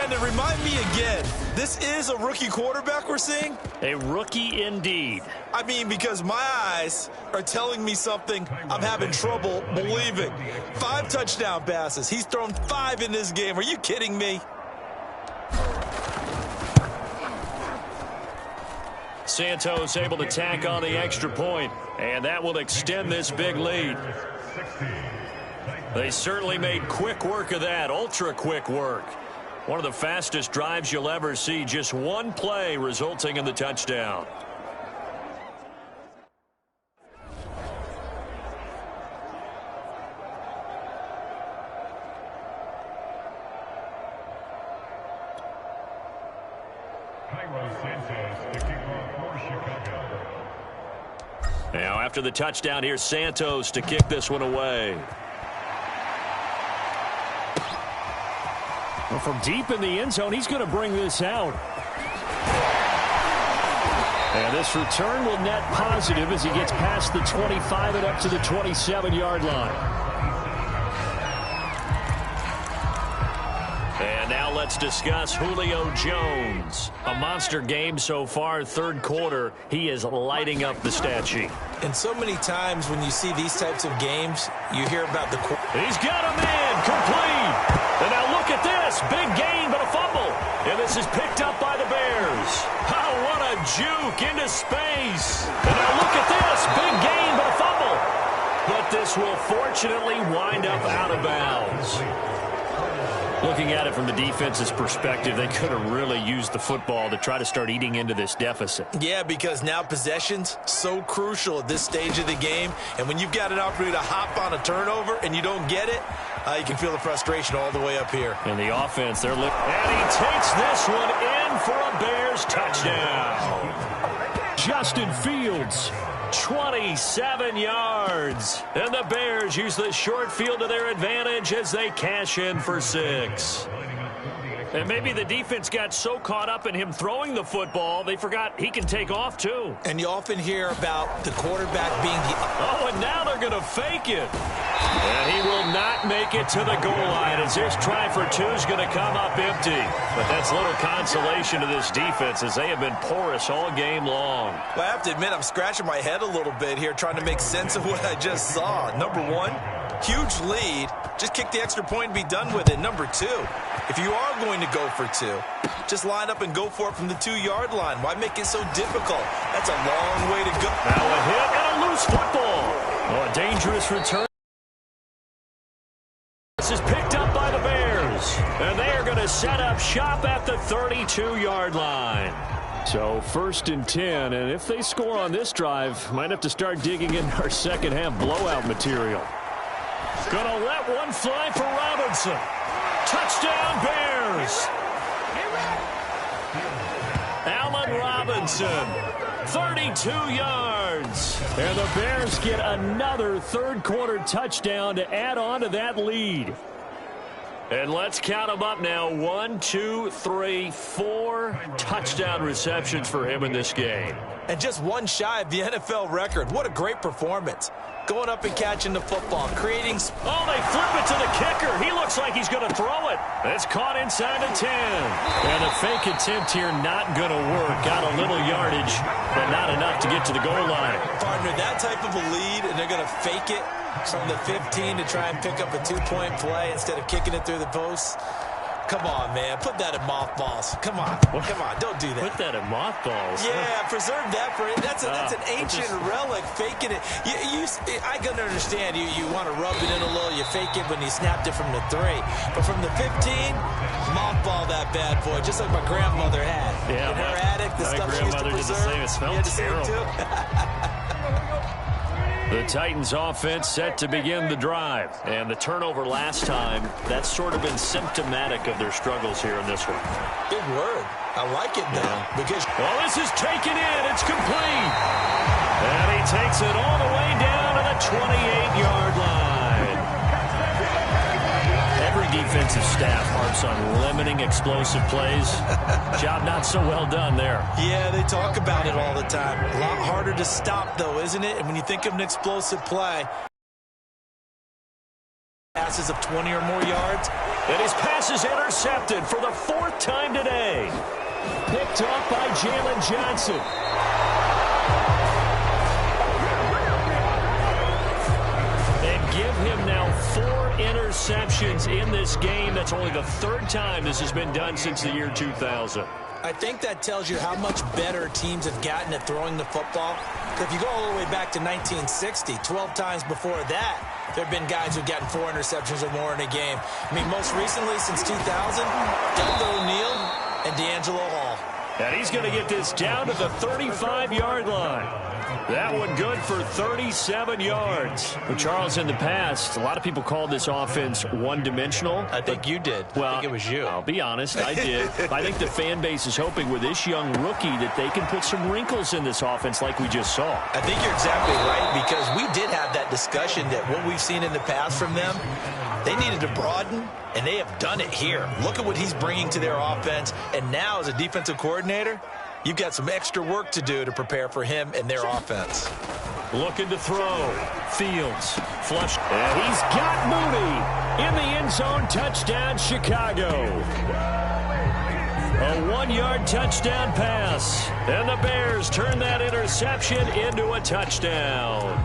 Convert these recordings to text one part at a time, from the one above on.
Brandon, remind me again, this is a rookie quarterback we're seeing? A rookie indeed. I mean, because my eyes are telling me something I'm having trouble believing. 5 touchdown passes. He's thrown 5 in this game. Are you kidding me? Santos able to tack on the extra point, and that will extend this big lead. They certainly made quick work of that, ultra-quick work. One of the fastest drives you'll ever see, just one play resulting in the touchdown. Now after the touchdown, here's Santos to kick this one away. Well, from deep in the end zone, he's going to bring this out. And this return will net positive as he gets past the 25 and up to the 27-yard line. And now let's discuss Julio Jones. A monster game so far, third quarter. He is lighting up the stat sheet. And so many times when you see these types of games, you hear about the... He's got him in, complete. And now look at this, big gain but a fumble. And this is picked up by the Bears. Oh, what a juke into space. And now look at this, big gain but a fumble. But this will fortunately wind up out of bounds. Looking at it from the defense's perspective, they could have really used the football to try to start eating into this deficit. Yeah, because now possession's so crucial at this stage of the game. And when you've got an opportunity to hop on a turnover and you don't get it, you can feel the frustration all the way up here. And the offense, they're looking. And he takes this one in for a Bears touchdown. Justin Fields. 27 yards. And the Bears use the short field to their advantage as they cash in for 6. And maybe the defense got so caught up in him throwing the football, they forgot he can take off too. And you often hear about the quarterback being the... Oh, and now they're going to fake it. And he will not make it to the goal line as this try for 2 is going to come up empty. But that's little consolation to this defense as they have been porous all game long. Well, I have to admit, I'm scratching my head a little bit here trying to make sense of what I just saw. Number 1, huge lead. Just kick the extra point and be done with it. Number 2, if you are going to go for 2, just line up and go for it from the 2-yard line. Why make it so difficult? That's a long way to go. Now a hit and a loose football. Oh, a dangerous return. This is picked up by the Bears. And they are going to set up shop at the 32-yard line. So 1st and 10, and if they score on this drive, might have to start digging in our second half blowout material. Gonna let one fly for Robinson. Touchdown Bears. Allen Robinson, 32 yards. And the Bears get another third quarter touchdown to add on to that lead. And let's count them up now. 1, 2, 3, 4 touchdown receptions for him in this game. And just one shy of the NFL record. What a great performance. Going up and catching the football, creating... Oh, they flip it to the kicker. He looks like he's going to throw it. It's caught inside the 10. And a fake attempt here not going to work. Got a little yardage, but not enough to get to the goal line. Partner, that type of a lead, and they're going to fake it from the 15 to try and pick up a 2-point play instead of kicking it through the posts. Come on, man. Put that in mothballs. Come on. Come on. Don't do that. Put that in mothballs. Yeah, preserve that for it. That's an ancient relic, faking it. I can understand you want to rub it in a little. You fake it when you snapped it from the 3. But from the 15, mothball that bad boy, just like my grandmother had. Yeah, in her attic, the stuff she used to preserve. Did the same. It smelled terrible. The Titans offense set to begin the drive. And the turnover last time, that's sort of been symptomatic of their struggles here in this one. Big word. I like it now. Yeah. Because well, this is taken in. It's complete. And he takes it all the way down to the 28-yard line. Every defensive staff harps on limiting explosive plays. Job not so well done there. Yeah, they talk about it all the time. A lot harder to stop, though, isn't it? And when you think of an explosive play, passes of 20 or more yards, And his pass is intercepted for the 4th time today. Picked up by Jalen Johnson. And give him now 4 interceptions in this game. That's only the 3rd time this has been done since the year 2000. I think that tells you how much better teams have gotten at throwing the football. If you go all the way back to 1960, 12 times before that, there have been guys who've gotten 4 interceptions or more in a game. I mean, most recently, since 2000, Delta O'Neal and D'Angelo Hall. And he's going to get this down to the 35-yard line. That one good for 37 yards. Well, Charles, in the past, a lot of people called this offense one-dimensional. I think you did. Well, I think it was you. I'll be honest, I did. I think the fan base is hoping with this young rookie that they can put some wrinkles in this offense like we just saw. I think you're exactly right, because we did have that discussion that what we've seen in the past from them, they needed to broaden, and they have done it here. Look at what he's bringing to their offense, and now as a defensive coordinator, you've got some extra work to do to prepare for him and their offense. Looking to throw. Fields. Flush. And he's got Mooney in the end zone. Touchdown, Chicago. A 1-yard touchdown pass. And the Bears turn that interception into a touchdown.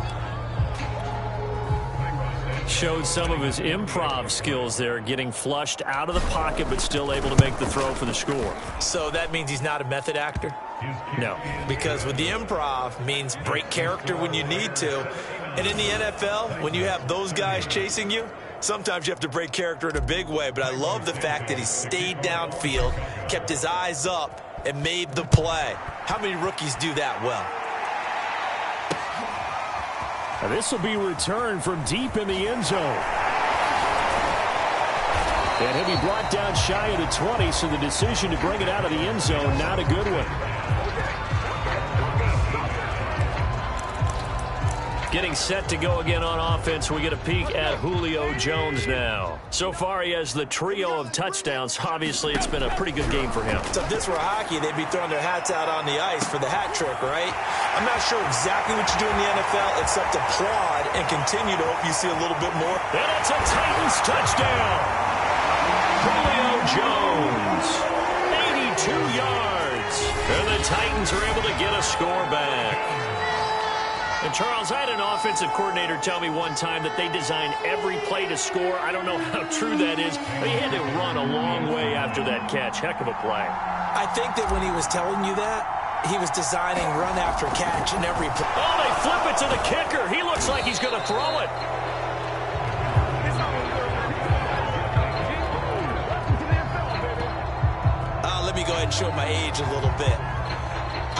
Showed some of his improv skills there, getting flushed out of the pocket but still able to make the throw for the score. So that means he's not a method actor? No. Because with the improv means break character when you need to. And in the NFL, when you have those guys chasing you, sometimes you have to break character in a big way. But I love the fact that he stayed downfield, kept his eyes up, and made the play. How many rookies do that well? This will be returned from deep in the end zone. And he'll be brought down shy of the 20, so the decision to bring it out of the end zone, not a good one. Getting set to go again on offense. We get a peek at Julio Jones now. So far, he has the trio of touchdowns. Obviously, it's been a pretty good game for him. So if this were hockey, they'd be throwing their hats out on the ice for the hat trick, right? I'm not sure exactly what you do in the NFL except applaud and continue to hope you see a little bit more. And it's a Titans touchdown. Julio Jones, 82 yards. And the Titans are able to get a score back. And, Charles, I had an offensive coordinator tell me one time that they design every play to score. I don't know how true that is, but he had to run a long way after that catch. Heck of a play. I think that when he was telling you that, he was designing run after catch in every play. Oh, they flip it to the kicker. He looks like he's going to throw it. Let me go ahead and show my age a little bit.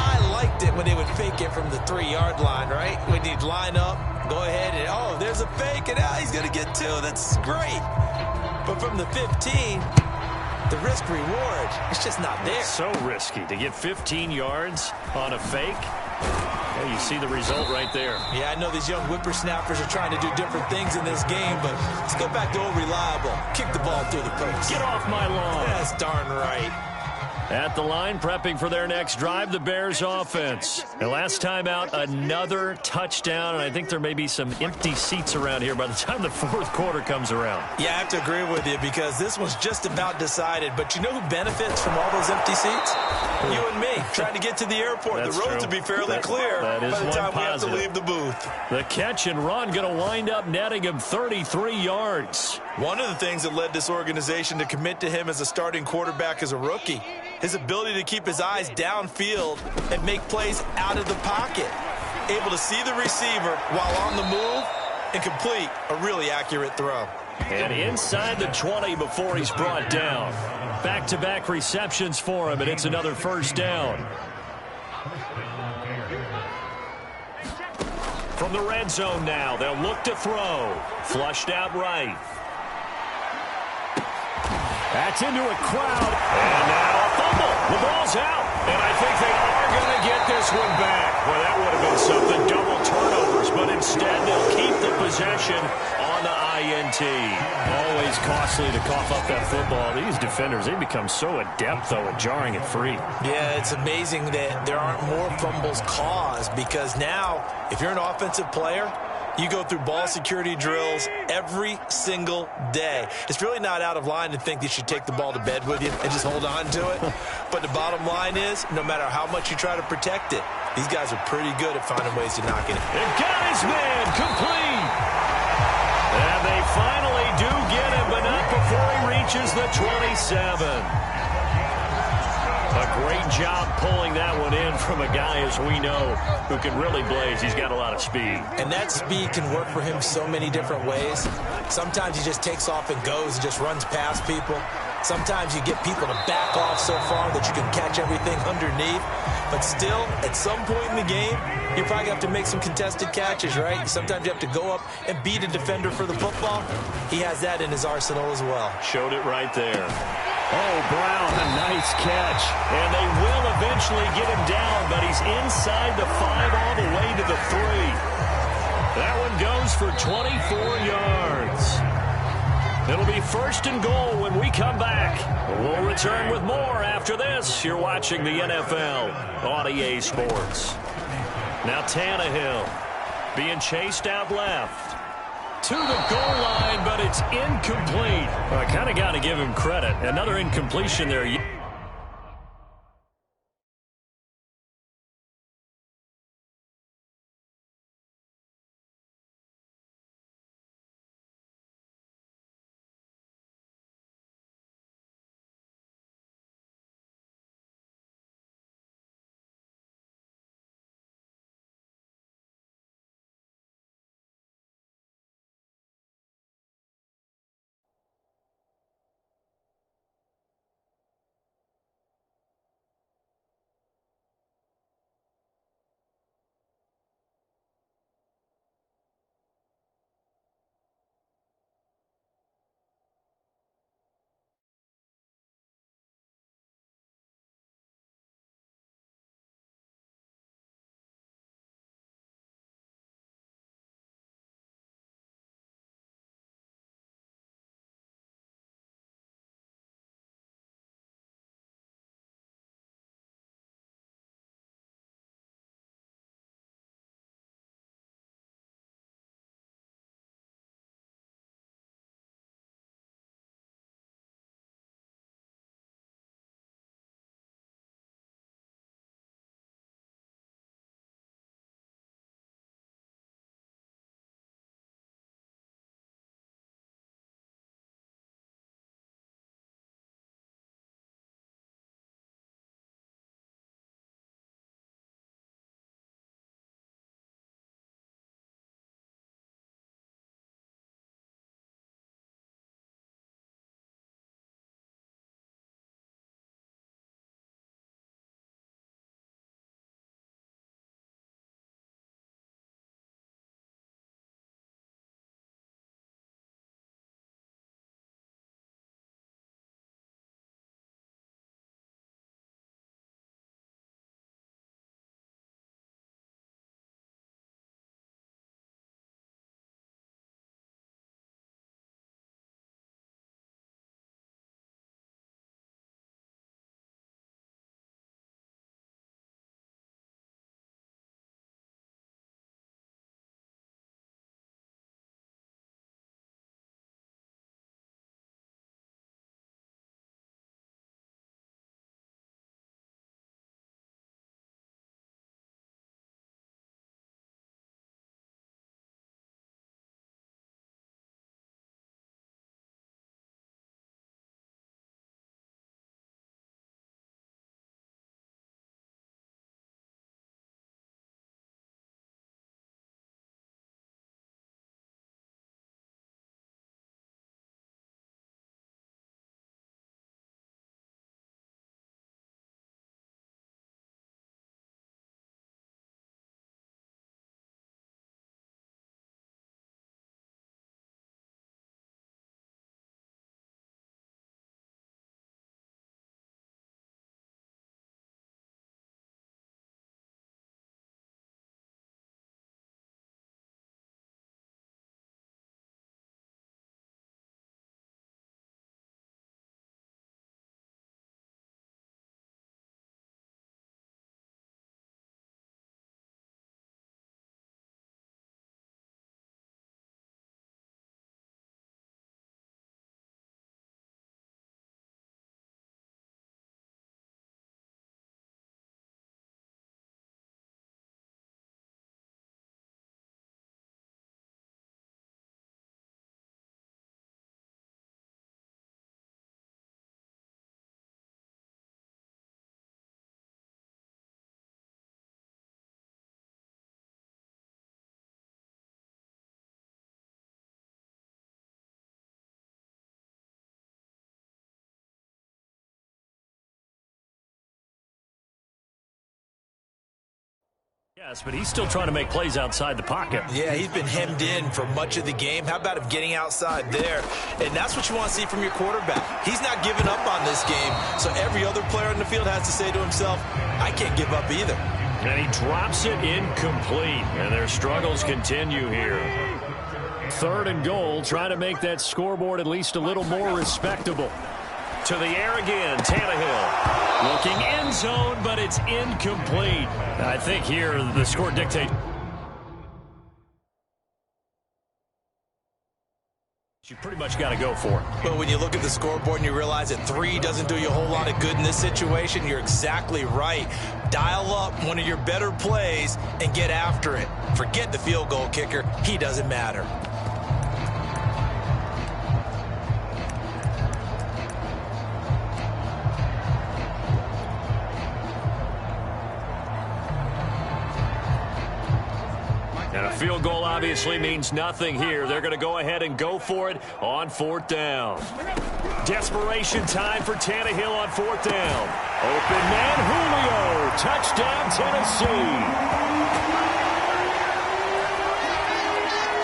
I liked it when they would fake it from the 3-yard line, right? When he'd line up, go ahead and, oh, there's a fake, and now he's going to get 2. That's great. But from the 15, the risk-reward, it's just not there. So risky to get 15 yards on a fake. Yeah, you see the result right there. Yeah, I know these young whippersnappers are trying to do different things in this game, but let's go back to old reliable. Kick the ball through the post. Get off my lawn. That's darn right. At the line, prepping for their next drive, the Bears offense. And last time out, another touchdown, and I think there may be some empty seats around here by the time the 4th quarter comes around. Yeah, I have to agree with you because this one's just about decided. But you know who benefits from all those empty seats? You and me, trying to get to the airport. That's the roads true. will be fairly clear by the time we have to leave the booth. The catch and run going to wind up netting him 33 yards. One of the things that led this organization to commit to him as a starting quarterback as a rookie, his ability to keep his eyes downfield and make plays out of the pocket. Able to see the receiver while on the move and complete a really accurate throw. And inside the 20 before he's brought down. Back-to-back receptions for him, and it's another first down. From the red zone now, they'll look to throw. Flushed out right. That's into a crowd. And now a fumble. The ball's out. And I think they are going to get this one back. Well, that would have been something. Double turnovers. But instead, they'll keep the possession on the INT. Always costly to cough up that football. These defenders, they become so adept, though, at jarring it free. Yeah, it's amazing that there aren't more fumbles caused because now, if you're an offensive player, You go through ball security drills every single day. It's really not out of line to think you should take the ball to bed with you and just hold on to it. But the bottom line is, no matter how much you try to protect it, these guys are pretty good at finding ways to knock it. It got his man complete. And they finally do get him, but not before he reaches the 27. A great job pulling that one in from a guy, as we know, who can really blaze. He's got a lot of speed. And that speed can work for him so many different ways. Sometimes he just takes off and goes and just runs past people. Sometimes you get people to back off so far that you can catch everything underneath. But still, at some point in the game, you probably have to make some contested catches, right? Sometimes you have to go up and beat a defender for the football. He has that in his arsenal as well. Showed it right there. Oh, Brown, a nice catch. And they will eventually get him down, but he's inside the 5 all the way to the 3. That one goes for 24 yards. It'll be 1st and goal when we come back. We'll return with more after this. You're watching the NFL on EA Sports. Now Tannehill being chased out left to the goal line, but it's incomplete. I kind of got to give him credit. Another incompletion there. Yes, but he's still trying to make plays outside the pocket. Yeah, he's been hemmed in for much of the game. How about him getting outside there? And that's what you want to see from your quarterback. He's not giving up on this game, so every other player in the field has to say to himself, I can't give up either. And he drops it incomplete, and their struggles continue here. 3rd and goal, trying to make that scoreboard at least a little more respectable. To the air again, Tannehill. Looking end zone, but it's incomplete. I think here the score dictates. You pretty much got to go for it. But when you look at the scoreboard and you realize that 3 doesn't do you a whole lot of good in this situation, you're exactly right. Dial up one of your better plays and get after it. Forget the field goal kicker. He doesn't matter. And a field goal obviously means nothing here. They're going to go ahead and go for it on 4th down. Desperation time for Tannehill on 4th down. Open man Julio. Touchdown Tennessee.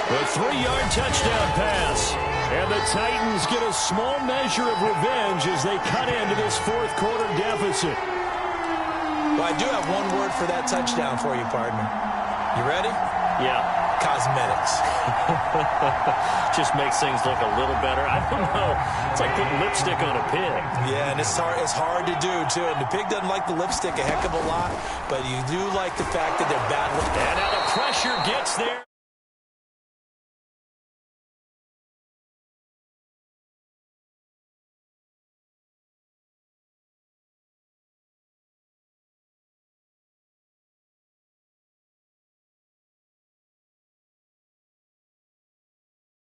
A 3-yard touchdown pass. And the Titans get a small measure of revenge as they cut into this 4th quarter deficit. Well, I do have one word for that touchdown for you, partner. You ready? Yeah. Cosmetics. Just makes things look a little better. I don't know. It's like putting lipstick on a pig. Yeah, and it's hard to do, too. And the pig doesn't like the lipstick a heck of a lot, but you do like the fact that they're battling. And now the pressure gets there.